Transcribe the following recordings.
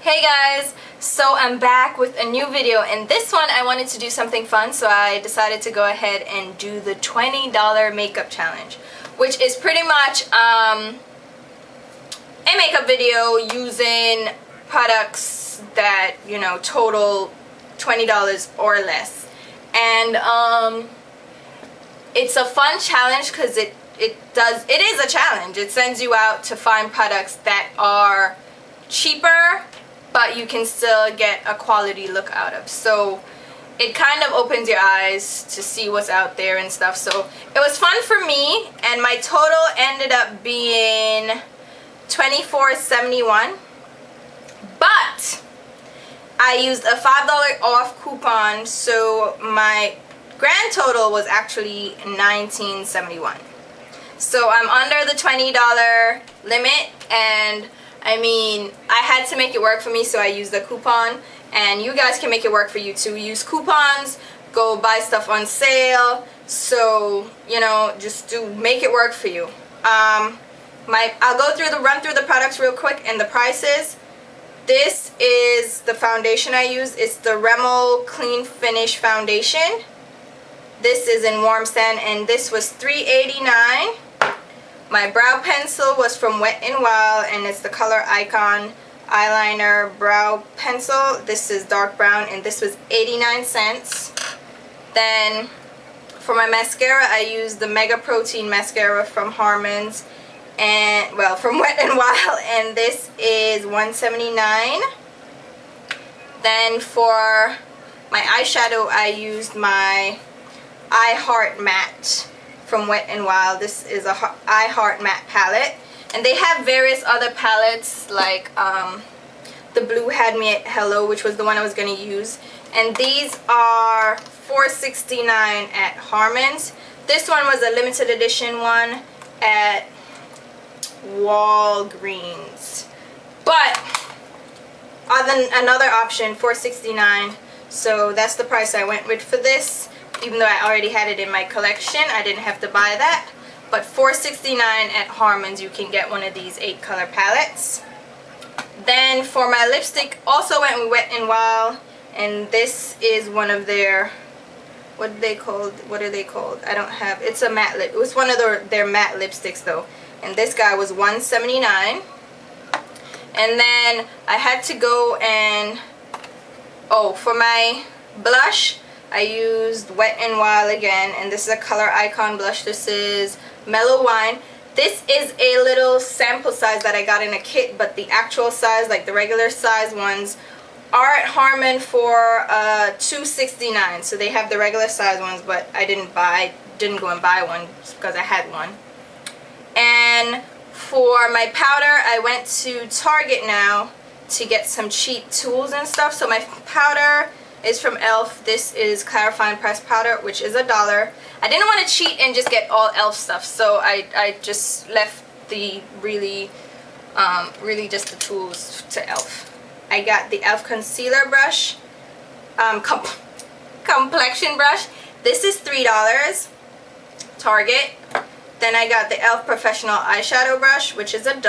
Hey guys, so I'm back with a new video, and this one I wanted to do something fun, so I decided to go ahead and do the $20 makeup challenge, which is pretty much a makeup video using products that, you know, total $20 or less. And it's a fun challenge because it is a challenge. It sends you out to find products that are cheaper, but you can still get a quality look out of. So it kind of opens your eyes to see what's out there and stuff. So it was fun for me, and my total ended up being $24.71. But I used a $5 off coupon, so my grand total was actually $19.71. So I'm under the $20 limit, and I mean, I had to make it work for me, so I used a coupon, and you guys can make it work for you too. Use coupons, go buy stuff on sale, so, you know, just make it work for you. I'll run through the products real quick and the prices. This is the foundation I use. It's the Rimmel Clean Finish Foundation. This is in Warm Sand, and this was $3.89. My brow pencil was from Wet n Wild, and it's the Color Icon Eyeliner Brow Pencil. This is dark brown, and this was 89 cents. Then for my mascara, I used the Mega Protein Mascara from Harmons, and, well, from Wet n Wild, and this is $1.79. Then for my eyeshadow, I used my I Heart Matte from Wet n Wild. This is a I Heart Matte palette, and they have various other palettes, like the blue had me at Hello, which was the one I was going to use, and these are $4.69 at Harmons. This one was a limited edition one at Walgreens, but another option, $4.69. So that's the price I went with for this. Even though I already had it in my collection, I didn't have to buy that. But $4.69 at Harmons, you can get one of these 8-color palettes. Then for my lipstick, also went with Wet n Wild, and this is one of their, what are they called? I don't have, it's a matte lip. It was one of their matte lipsticks though. And this guy was $1.79. And then I had to go and, for my blush, I used Wet n Wild again, and this is a Color Icon blush. This is Mellow Wine. This is a little sample size that I got in a kit, but the actual size, like the regular size ones, are at Harmon for $2.69. So they have the regular size ones, but I didn't go and buy one because I had one. And for my powder, I went to Target now to get some cheap tools and stuff. So my powder is from e.l.f. This is clarifying pressed powder, which is $1. I didn't want to cheat and just get all e.l.f. stuff, so I just left the really just the tools to e.l.f. I got the e.l.f. concealer brush, complexion brush. This is $3, Target. Then I got the e.l.f. professional eyeshadow brush, which is $1.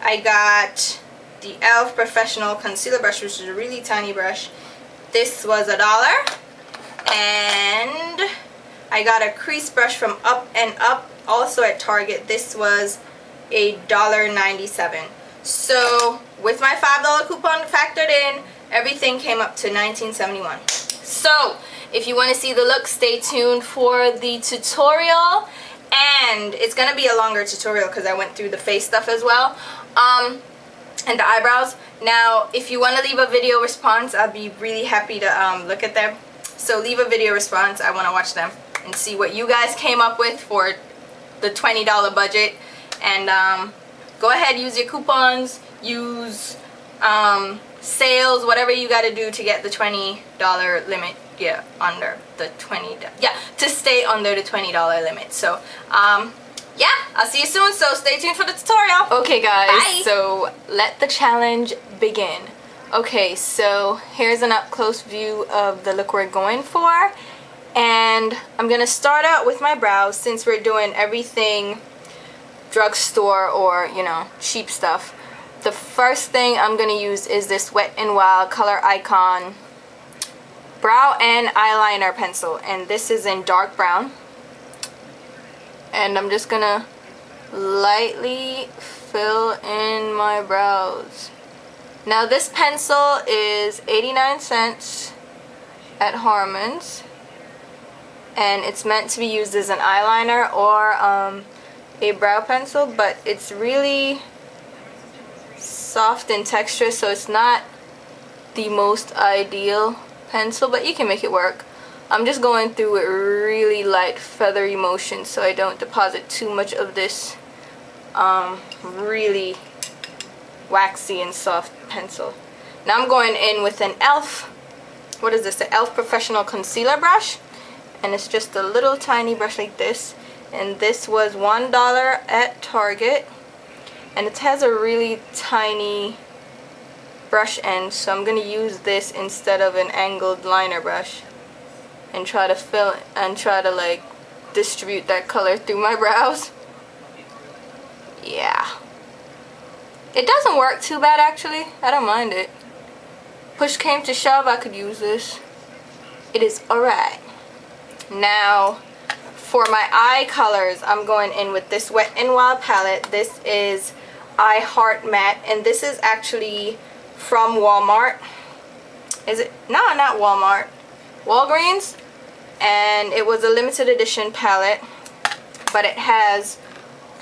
I got the e.l.f. professional concealer brush, which is a really tiny brush. This was $1. And I got a crease brush from Up and Up, also at Target. This was $1.97. So with my $5 coupon factored in, everything came up to $19.71. So if you want to see the look, stay tuned for the tutorial. And it's going to be a longer tutorial because I went through the face stuff as well. And the eyebrows. Now, if you want to leave a video response, I'll be really happy to look at them. So leave a video response. I want to watch them and see what you guys came up with for the $20 budget. And go ahead, use your coupons, use sales, whatever you got to do to get the $20 limit. Yeah, under the $20. Yeah, to stay under the $20 limit. So, yeah, I'll see you soon, so stay tuned for the tutorial. Okay guys, bye. So let the challenge begin. Okay, so here's an up-close view of the look we're going for. And I'm going to start out with my brows since we're doing everything drugstore or, you know, cheap stuff. the first thing I'm going to use is this Wet n Wild Color Icon brow and eyeliner pencil, and this is in dark brown. And I'm just going to lightly fill in my brows. Now this pencil is 89 cents at Harmons, and it's meant to be used as an eyeliner or a brow pencil, but it's really soft in texture, so it's not the most ideal pencil, but you can make it work. I'm just going through with really light feathery motion so I don't deposit too much of this really waxy and soft pencil. Now I'm going in with an e.l.f. What is this? The e.l.f. Professional Concealer Brush, and it's just a little tiny brush like this, and this was $1 at Target, and it has a really tiny brush end, so I'm going to use this instead of an angled liner brush and try to fill and try to like distribute that color through my brows. Yeah, it doesn't work too bad actually. I don't mind it. Push came to shove, I could use this. It is alright. Now for my eye colors, I'm going in with this Wet n Wild palette. This is I Heart Matte, and this is actually from Walmart. Is it? No, not Walmart. Walgreens. And it was a limited edition palette, but it has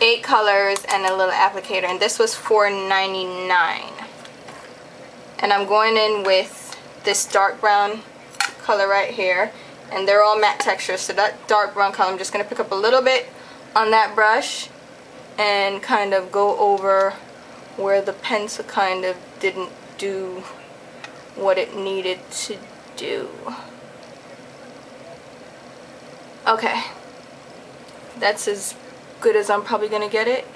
8 colors and a little applicator, and this was $4.99. And I'm going in with this dark brown color right here, and they're all matte textures, so that dark brown color I'm just going to pick up a little bit on that brush and kind of go over where the pencil kind of didn't do what it needed to do. Okay, that's as good as I'm probably going to get it.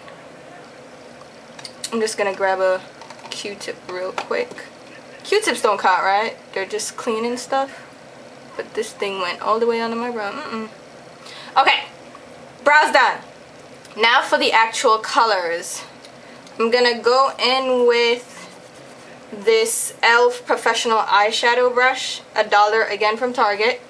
I'm just going to grab a Q-tip real quick. Q-tips don't cut, right? They're just cleaning stuff. But this thing went all the way under my brow. Okay, brows done. Now for the actual colors. I'm going to go in with this e.l.f. Professional Eyeshadow Brush, $1 again from Target.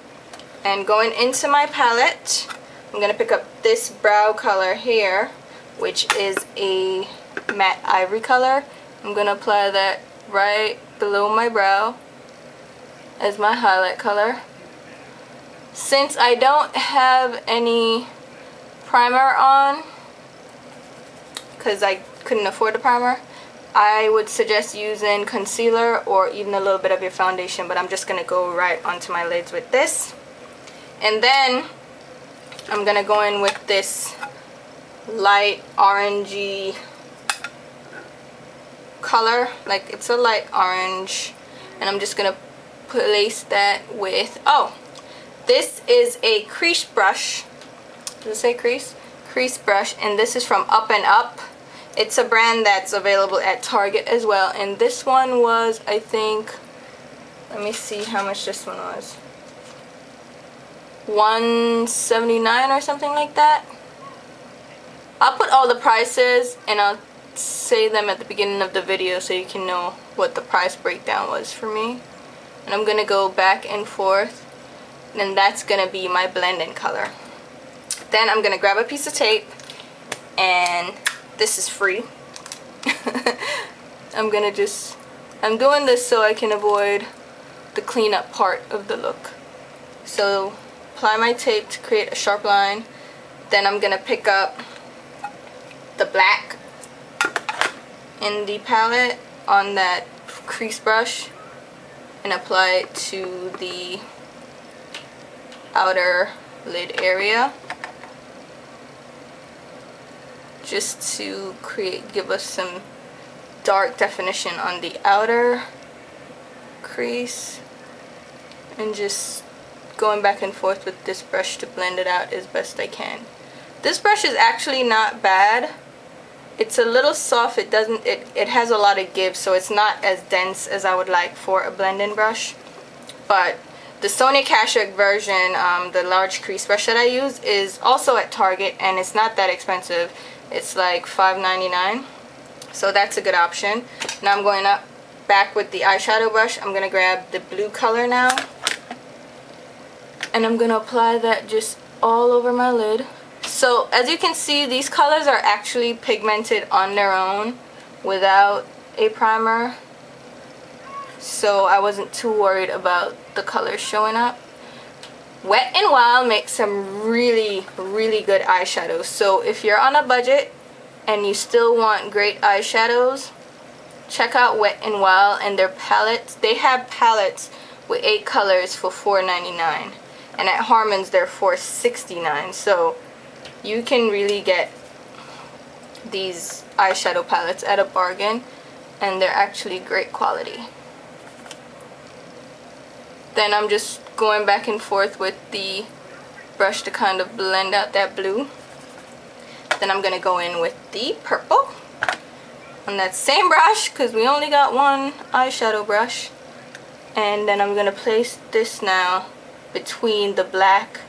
And going into my palette, I'm going to pick up this brow color here, which is a matte ivory color. I'm going to apply that right below my brow as my highlight color. Since I don't have any primer on, because I couldn't afford the primer, I would suggest using concealer or even a little bit of your foundation, but I'm just going to go right onto my lids with this. And then I'm going to go in with this light orangey color, like it's a light orange, and I'm just going to place that with, oh, this is a crease brush. Does it say crease? Crease brush, and this is from Up and Up. It's a brand that's available at Target as well, and this one was, I think, let me see how much this one was. $1.79 or something like that. I'll put all the prices and I'll say them at the beginning of the video so you can know what the price breakdown was for me. And I'm gonna go back and forth, and that's gonna be my blend-in color. Then I'm gonna grab a piece of tape, and this is free. I'm doing this so I can avoid the cleanup part of the look. So apply my tape to create a sharp line. Then I'm gonna pick up the black in the palette on that crease brush and apply it to the outer lid area, just to give us some dark definition on the outer crease, and just going back and forth with this brush to blend it out as best I can. This brush is actually not bad. It's a little soft. It has a lot of give, so it's not as dense as I would like for a blend-in brush. But the Sonia Kashuk version, the large crease brush that I use, is also at Target, and it's not that expensive. It's like $5.99. So that's a good option. Now I'm going up back with the eyeshadow brush. I'm going to grab the blue color now. And I'm going to apply that just all over my lid. So as you can see, these colors are actually pigmented on their own without a primer. So I wasn't too worried about the colors showing up. Wet n Wild makes some really good eyeshadows. So if you're on a budget and you still want great eyeshadows, check out Wet n Wild and their palettes. They have palettes with 8 colors for $4.99, and at Harmons they're $4.69. So you can really get these eyeshadow palettes at a bargain, and they're actually great quality. Then I'm just going back and forth with the brush to kind of blend out that blue. Then I'm going to go in with the purple on that same brush, because we only got one eyeshadow brush. And then I'm going to place this now between the black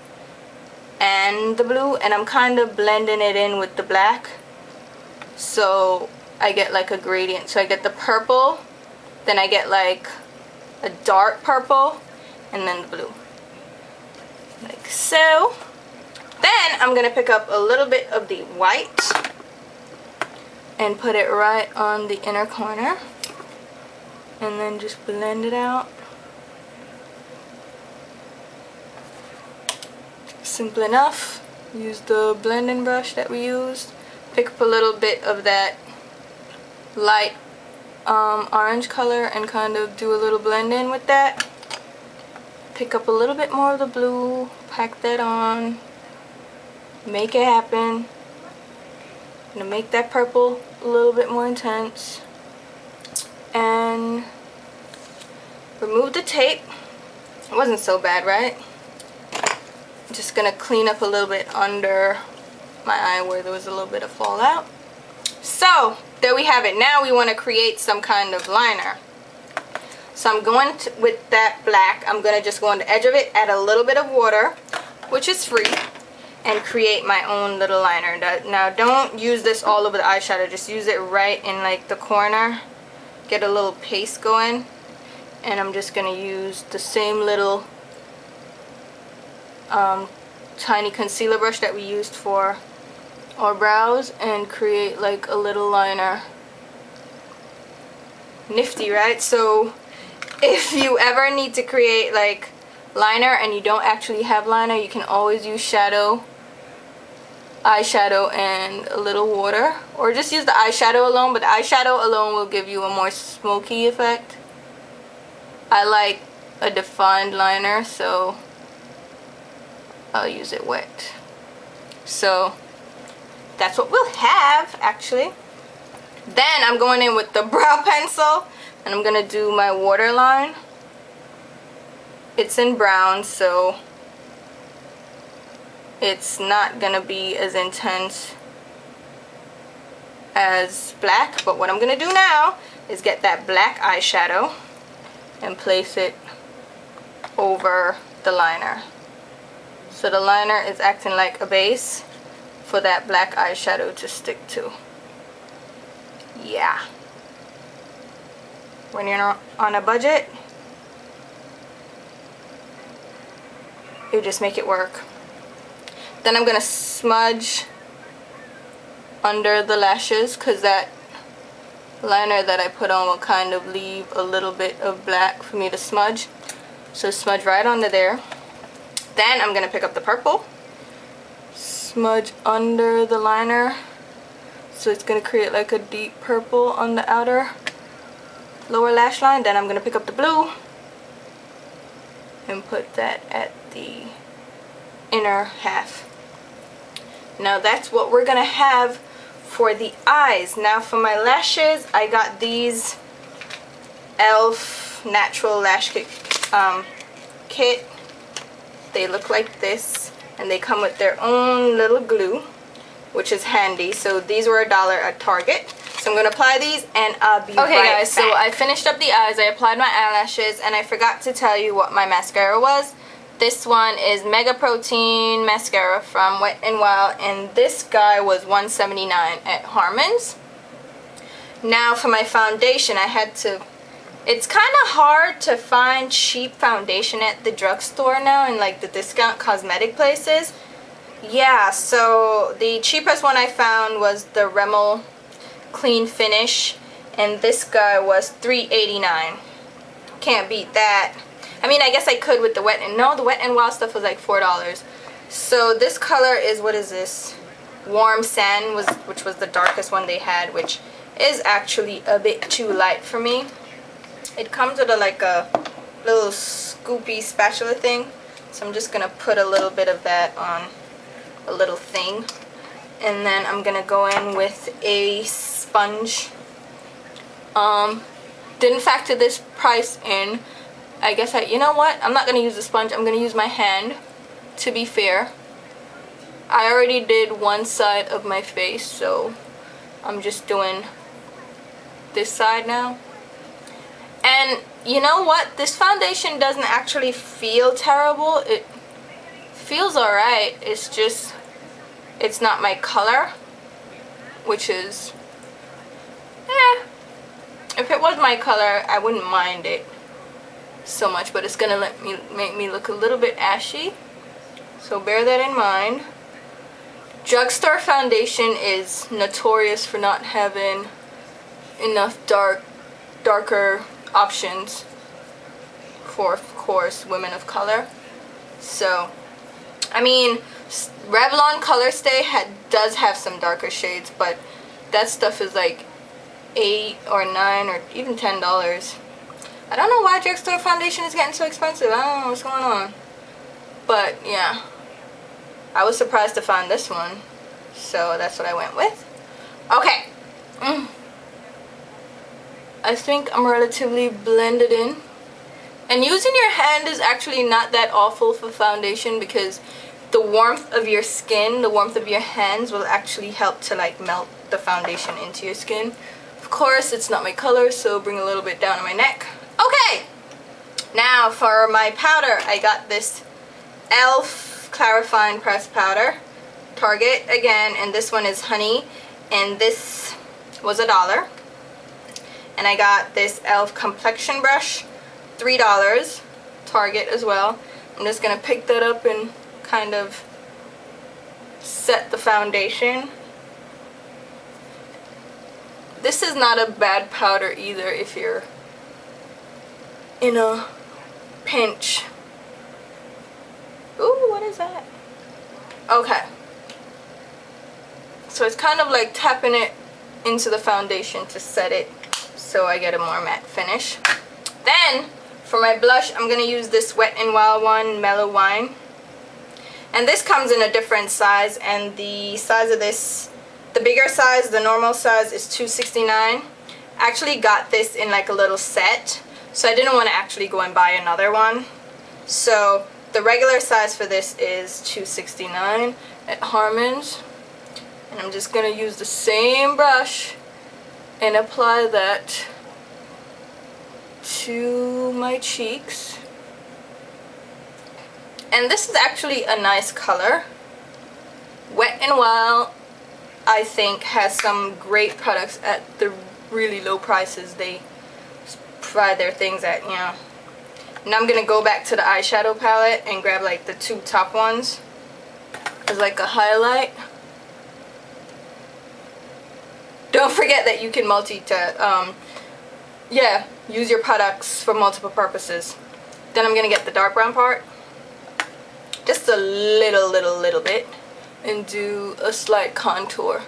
and the blue, and I'm kind of blending it in with the black so I get like a gradient. So I get the purple, then I get like a dark purple, and then the blue, like so. Then I'm gonna pick up a little bit of the white and put it right on the inner corner, and then just blend it out. Simple enough. Use the blending brush that we used. Pick up a little bit of that light orange color and kind of do a little blend in with that. Pick up a little bit more of the blue, pack that on, make it happen. I'm gonna make that purple a little bit more intense, and remove the tape. It wasn't so bad, right? I'm just gonna clean up a little bit under my eye where there was a little bit of fallout. So there we have it. Now we want to create some kind of liner. So I'm going to, with that black, I'm going to just go on the edge of it, add a little bit of water, which is free, and create my own little liner. Now don't use this all over the eyeshadow, just use it right in like the corner. Get a little paste going, and I'm just going to use the same little tiny concealer brush that we used for our brows and create like a little liner. Nifty, right? So if you ever need to create like liner and you don't actually have liner, you can always use eyeshadow and a little water, or just use the eyeshadow alone, but the eyeshadow alone will give you a more smoky effect. I like a defined liner, so I'll use it wet. So that's what we'll have actually. Then I'm going in with the brow pencil and I'm gonna do my waterline. It's in brown, so it's not gonna be as intense as black, but what I'm gonna do now is get that black eyeshadow and place it over the liner. So the liner is acting like a base for that black eyeshadow to stick to. Yeah. When you're on a budget, you just make it work. Then I'm gonna smudge under the lashes, because that liner that I put on will kind of leave a little bit of black for me to smudge. So smudge right under there. Then I'm gonna pick up the purple, smudge under the liner, so it's gonna create like a deep purple on the outer lower lash line. Then I'm gonna pick up the blue and put that at the inner half. Now that's what we're gonna have for the eyes. Now for my lashes, I got these e.l.f. natural lash kit. They look like this, and they come with their own little glue, which is handy. So these were $1 at Target. So I'm gonna apply these and I'll be right back. Okay guys, so I finished up the eyes, I applied my eyelashes, and I forgot to tell you what my mascara was. This one is Mega Protein Mascara from Wet n Wild, and this guy was $1.79 at Harmons. Now for my foundation, it's kind of hard to find cheap foundation at the drugstore now in like the discount cosmetic places. Yeah, so the cheapest one I found was the Rimmel Clean Finish, and this guy was $3.89. Can't beat that. I mean, I guess I could with the Wet n No, the Wet n Wild stuff was like $4. So this color is, what is this? Warm Sand, which was the darkest one they had, which is actually a bit too light for me. It comes with like a little scoopy spatula thing, so I'm just gonna put a little bit of that on a little thing, and then I'm gonna go in with a sponge. Didn't factor this price in. I guess you know what? I'm not gonna use the sponge. I'm gonna use my hand. To be fair, I already did one side of my face, so I'm just doing this side now. And you know what? This foundation doesn't actually feel terrible. It feels alright. It's just, it's not my color, which is, if it was my color, I wouldn't mind it so much, but it's gonna make me look a little bit ashy, so bear that in mind. Drugstore foundation is notorious for not having enough darker options for, of course, women of color. So I mean, Revlon Color Stay does have some darker shades, but that stuff is like $8 or $9 or even $10. I don't know why drugstore foundation is getting so expensive. I don't know what's going on. But yeah, I was surprised to find this one, so that's what I went with. Okay. I think I'm relatively blended in. And using your hand is actually not that awful for foundation, because the warmth of your skin, the warmth of your hands will actually help to like melt the foundation into your skin. Of course, it's not my color, so bring a little bit down on my neck. Okay, now for my powder, I got this e.l.f. Clarifying Pressed Powder, Target again, and this one is honey, and this was $1. And I got this e.l.f. complexion brush, $3, Target as well. I'm just gonna pick that up and kind of set the foundation. This is not a bad powder either if you're in a pinch. Ooh, what is that? Okay. So it's kind of like tapping it into the foundation to set it so I get a more matte finish. Then, for my blush, I'm going to use this Wet n Wild one, Mellow Wine. And this comes in a different size, and the size of this, the bigger size, the normal size, is $2.69. I actually got this in like a little set, so I didn't want to actually go and buy another one. So the regular size for this is $2.69 at Harmons. And I'm just going to use the same brush and apply that to my cheeks. And this is actually a nice color. Wet n Wild, I think, has some great products at the really low prices they provide their things at, you know. Now I'm gonna go back to the eyeshadow palette and grab like the two top ones as like a highlight. Don't forget that you can use your products for multiple purposes. Then I'm gonna get the dark brown part, just a little bit, and do a slight contour,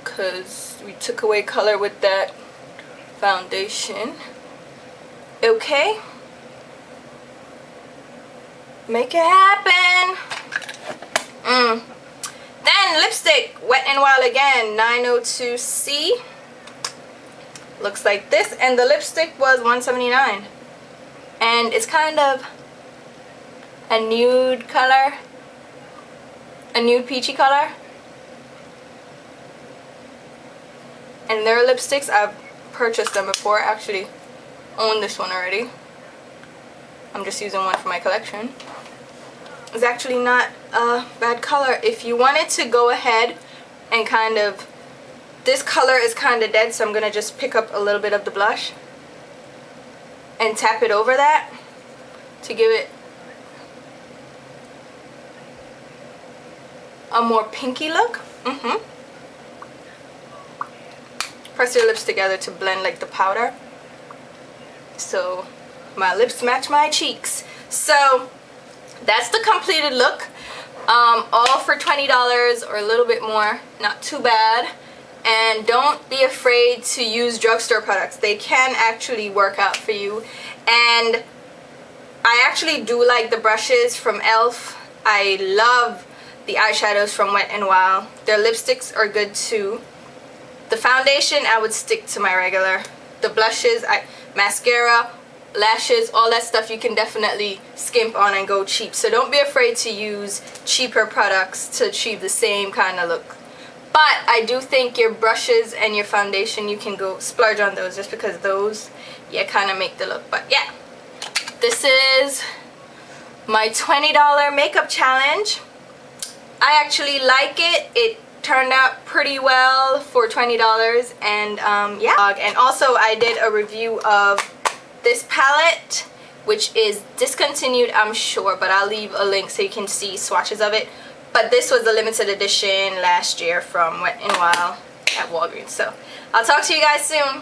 because we took away color with that foundation. Okay, make it happen. Then lipstick, Wet n Wild again, 902C. Looks like this, and the lipstick was $1.79, and it's kind of a nude color, a nude peachy color. And their lipsticks, I've purchased them before. I actually own this one already. I'm just using one for my collection. It's actually not a bad color. If you wanted to go ahead and kind of this color is kind of dead, so I'm going to just pick up a little bit of the blush and tap it over that to give it a more pinky look. Press your lips together to blend like the powder, so my lips match my cheeks. So that's the completed look, all for $20 or a little bit more, not too bad. And don't be afraid to use drugstore products. They can actually work out for you. And I actually do like the brushes from e.l.f. I love the eyeshadows from Wet n Wild. Their lipsticks are good too. The foundation, I would stick to my regular. The blushes, mascara, lashes, all that stuff you can definitely skimp on and go cheap. So don't be afraid to use cheaper products to achieve the same kind of look. But I do think your brushes and your foundation, you can go splurge on those, just because those, yeah, kind of make the look. But yeah, this is my $20 makeup challenge. I actually like it. It turned out pretty well for $20, and yeah. And also I did a review of this palette, which is discontinued, I'm sure, but I'll leave a link so you can see swatches of it. But this was a limited edition last year from Wet n Wild at Walgreens. So I'll talk to you guys soon.